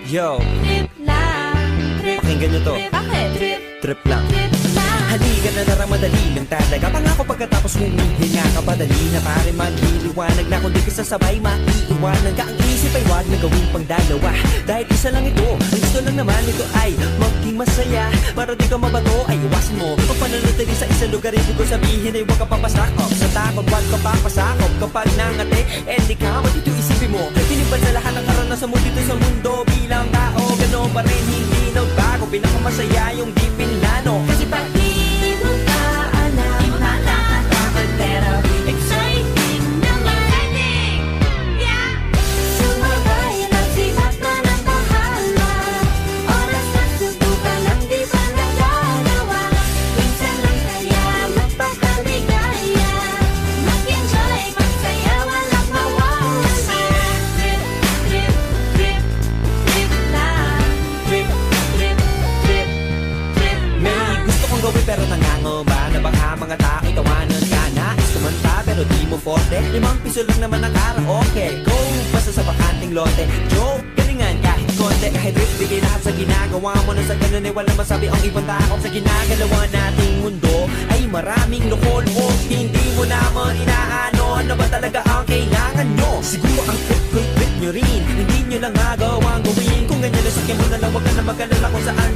Yo, Trip lang, trip, pakinggan nyo to. bakit? Trip, Trip lang. trip lang. Halika na narang madali lang talaga. Pangako pagkatapos humihinga ka padali na pare magliliwanag na kung di ka sasabay maiiwanan ka. Ang isip ay wag na gawing pang dalawa dahil isa lang ito. Ang gusto lang naman ito ay maging masaya. Para di ka mabato ay iwasan mo pag pananatili sa isang lugar. Ibig ko sabihin ay huwag ka papasakop sa takot, wag ka papasakop. Kapag nangate, di ka matito isipin mo. Tinipan sa lahat ng karanasan mo dito sa mundo bilang tao. Ganoon pa rin hindi nagbago. Pinakamasaya yung di pinlano. Kasi pag Di mo pa alam, di mo pa natatakot, pero exciting naman. Exciting! Yeah! Sumabay lang sibat na ng bahala. Oras na subukan ang di pa nagagawa. Minsan lang kaya magpakaligaya. Mag-enjoy, magsaya, walang mawawala. Trip, trip, trip, trip lang. Trip, trip, trip, trip may lang. gusto kong gawin pero nangangamba na baka mga tao'y tawanan ka. Nais kumanta pero di mo forte. 5 piso lang naman ang karaoke. Go, basta sa bakanting lote. Joke, galingan kahit konti. Kahit rip, bigay lahat sa ginagawa mo. Na sa ganun ay walang masabi ang ibang tao. Sa ginagalawa nating mundo ay maraming loko-loko. Hindi mo naman inaano. Ano ba talaga ang kailangan nyo? Siguro ang trip nyo rin. Hindi nyo lang agawang gawin. Kung ganyan na sakyan mo na lang, wag ka na mag-alala kung saan